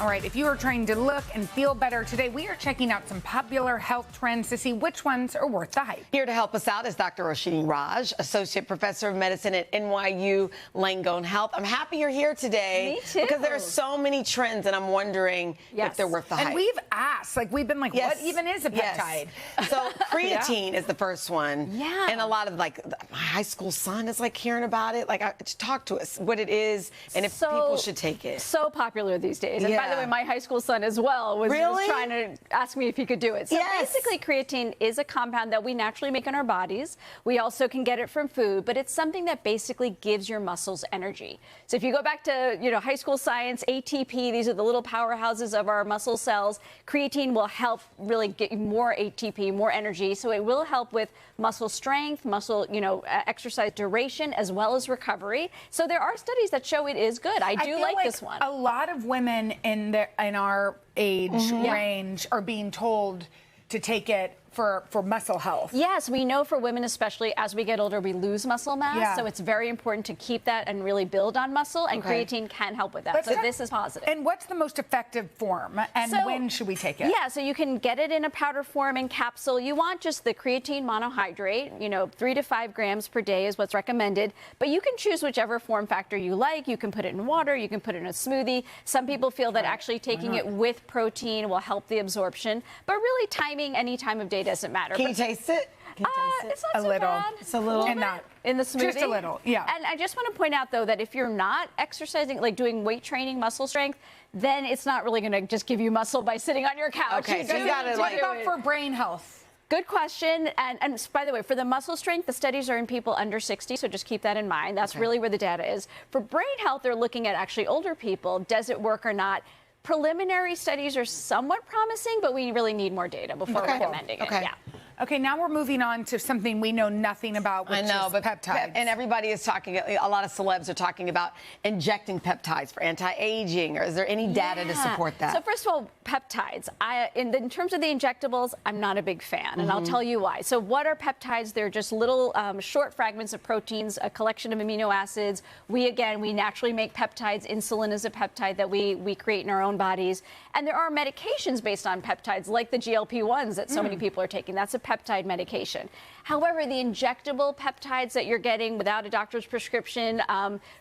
All right, if you are trying to look and feel better today, we are checking out some popular health trends to see which ones are worth the hype. Here to help us out is Dr. Roshini Raj, Associate Professor of Medicine at NYU Langone Health. I'm happy you're here today. Me too. Because there are so many trends, and I'm wondering if they're worth the hype. And we've asked, like, we've been like, what even is a peptide? So creatine is the first one. Yeah. And a lot of, like, my high school son is, like, hearing about it. Like, talk to us what it is and if people should take it. So popular these days. And by the way, my high school son as well was trying to ask me if he could do it. So basically, creatine is a compound that we naturally make in our bodies. We also can get it from food, but it's something that basically gives your muscles energy. So if you go back to, high school science, ATP, these are the little powerhouses of our muscle cells. Creatine will help really get you more ATP, more energy. So it will help with muscle strength, muscle, exercise duration, as well as recovery. So there are studies that show it is good. I do like this one. A lot of women in our age range are being told to take it for muscle health. Yes, we know for women especially, as we get older, we lose muscle mass. So it's very important to keep that and really build on muscle, and creatine can help with that. So this is positive. And what's the most effective form, and when should we take it? Yeah, so you can get it in a powder form, in capsule. You want just the creatine monohydrate, 3 to 5 grams per day is what's recommended, but you can choose whichever form factor you like. You can put it in water, you can put it in a smoothie. Some people feel that actually taking it with protein will help the absorption, but really timing any time of day doesn't matter. Can you taste it? It's not a so little. bad. It's a little. And not in the smoothie. Just a little, yeah. And I just want to point out, though, that if you're not exercising, like doing weight training, muscle strength, then it's not really going to just give you muscle by sitting on your couch. Okay, so you got to What about for brain health? Good question. And by the way, for the muscle strength, the studies are in people under 60, so just keep that in mind. That's really where the data is. For brain health, they're looking at actually older people. Does it work or not? Preliminary studies are somewhat promising, but we really need more data before recommending it. Yeah. Okay, now we're moving on to something we know nothing about, which is peptides. And everybody is talking, a lot of celebs are talking about injecting peptides for anti-aging. Or is there any data to support that? So first of all, peptides. In terms of the injectables, I'm not a big fan, and I'll tell you why. So what are peptides? They're just little short fragments of proteins, a collection of amino acids. We naturally make peptides. Insulin is a peptide that we create in our own bodies. And there are medications based on peptides, like the GLP-1s that so many people are taking. That's a peptide medication. However, the injectable peptides that you're getting without a doctor's prescription,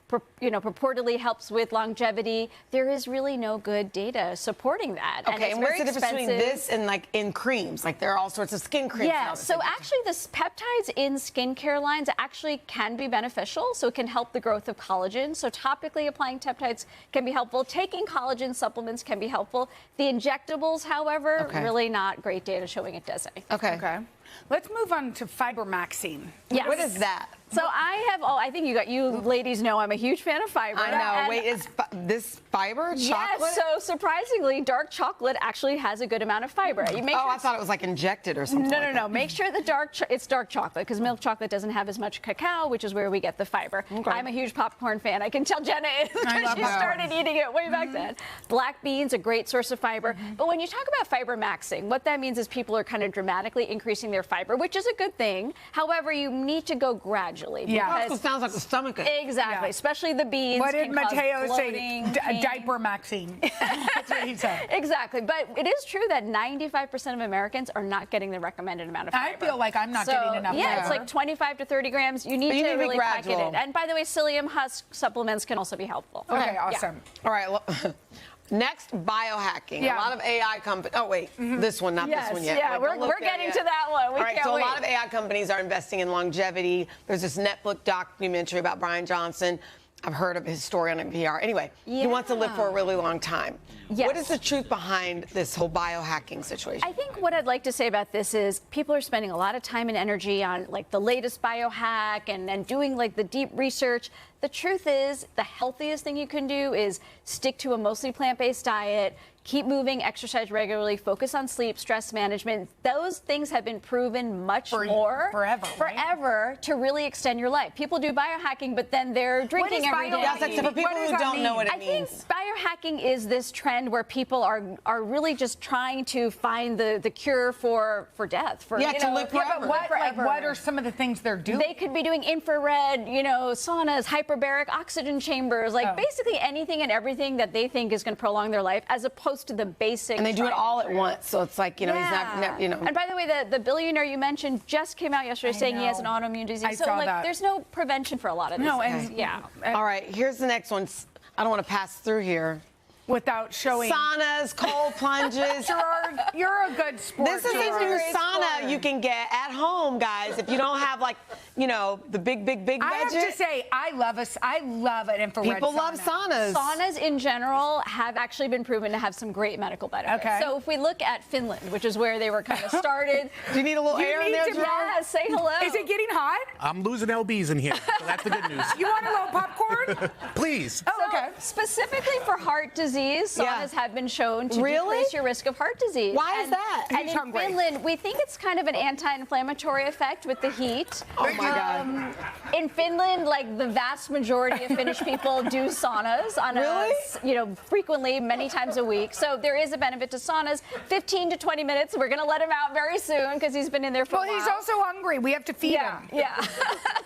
purportedly helps with longevity. There is really no good data supporting that. Okay, and what's the difference between this and in creams? Like there are all sorts of skin creams. Yeah, so actually the peptides in skincare lines actually can be beneficial. So it can help the growth of collagen. So topically applying peptides can be helpful. Taking collagen supplements can be helpful. The injectables, however, really not great data showing it does anything. Okay. Let's move on to fibermaxxing. Yes. What is that? So I think you ladies know I'm a huge fan of fiber. I know. Wait, is this fiber? Chocolate? Yes, so surprisingly, dark chocolate actually has a good amount of fiber. I thought it was like injected or something. No. Make sure it's dark chocolate, because milk chocolate doesn't have as much cacao, which is where we get the fiber. I'm a huge popcorn fan. I can tell Jenna is, because she started eating it way back then. Black beans, a great source of fiber. But when you talk about fibermaxxing, what that means is people are kind of dramatically increasing their fiber, which is a good thing. However, you need to go gradually. Yeah, it sounds like a stomach ache. Exactly, especially the beans. What did Mateo say? Pain. Diaper maxing. That's what he said. Exactly, but it is true that 95% of Americans are not getting the recommended amount of fiber. I feel like I'm not getting enough fiber. Yeah, it's like 25 to 30 grams. You need to really pack it in. And by the way, psyllium husk supplements can also be helpful. Okay, awesome. All right. Next, biohacking. A lot of AI companies. Oh, wait. This one, not this one yet. Yeah, we're getting to that one. All right, so a lot of AI companies are investing in longevity. There's this Netflix documentary about Brian Johnson. I've heard of his story on NPR. Anyway, he wants to live for a really long time. Yes. What is the truth behind this whole biohacking situation? I think what I'd like to say about this is people are spending a lot of time and energy on the latest biohack and doing the deep research. The truth is the healthiest thing you can do is stick to a mostly plant-based diet, keep moving, exercise regularly, focus on sleep, stress management. Those things have been proven forever to really extend your life. People do biohacking, but then they're drinking every day. So for people who don't know what it means. I think biohacking is this trend where people are really just trying to find the cure for death. To live forever. But what are some of the things they're doing? They could be doing infrared, saunas, hyperbaric oxygen chambers, like basically anything and everything that they think is going to prolong their life, as opposed to the basic. And they do it all at once, so it's like, you know, he's not, you know. And by the way, the billionaire you mentioned just came out yesterday saying he has an autoimmune disease. I saw that. There's no prevention for a lot of this. No, and All right, here's the next one. I don't want to pass through here. Without showing saunas, cold plunges. Gerard, you're a good sport. This is a new sauna you can get at home, guys. If you don't have, like, you know, the big budget. I have to say, I love an infrared People sauna. love saunas. Saunas in general have actually been proven to have some great medical benefits. Okay. So if we look at Finland, which is where they were kind of started. Do you need a little air in there, Gerard? Yeah, say hello. Is it getting hot? I'm losing LBs in here, so that's the good news. You want a little popcorn? Please. Oh, okay. Specifically for heart disease, saunas have been shown to decrease your risk of heart disease. Why is that? And in Finland, we think it's kind of an anti-inflammatory effect with the heat. Oh my God. In Finland, like the vast majority of Finnish people do saunas on frequently, many times a week. So there is a benefit to saunas. 15 to 20 minutes. We're going to let him out very soon because he's been in there for a while. Well, he's also hungry. We have to feed him. Yeah.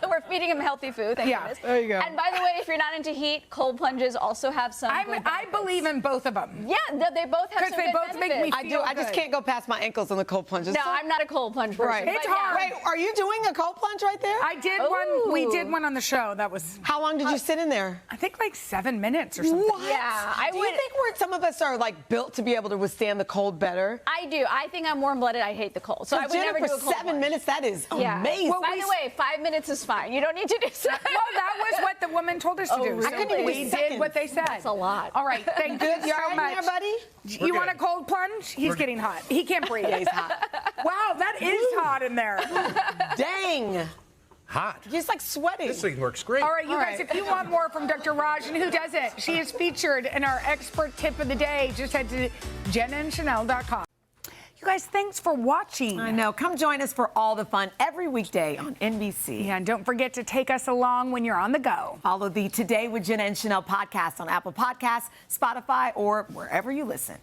We're feeding him healthy food. Thank goodness. There you go. And by the way, if you're not into heat, cold plunges also have some. I believe in both of them. Yeah, they both have some they good both make me benefits. I do. I just can't go past my ankles on the cold plunges. No, I'm not a cold plunge person. Right. It's hard. Wait, are you doing a cold plunge right there? I did one. We did one on the show. That was. How long did you sit in there? I think like 7 minutes or something. What? Yeah, Do you think some of us are like built to be able to withstand the cold better? I do. I think I'm warm-blooded. I hate the cold. So I would Jenna, never do a for cold 7 plunge. minutes, that is amazing. Well, by the way, 5 minutes is fine. You don't need to do so. Well, that was what the woman told us to do. really? So I couldn't even we do did what they said. That's a lot. All right, thank you You all so right much. there, buddy? You want a cold plunge? He's getting hot. He can't breathe. Yeah, he's hot. Wow, that is hot in there. Dang. Hot. He's like sweating. This thing works great. All right, you guys, if you want more from Dr. Raj, and who doesn't, she is featured in our expert tip of the day. Just head to JennaSheinelle.com. You guys, thanks for watching. I know. Come join us for all the fun every weekday on NBC. Yeah, and don't forget to take us along when you're on the go. Follow the Today with Jenna and Sheinelle podcast on Apple Podcasts, Spotify, or wherever you listen.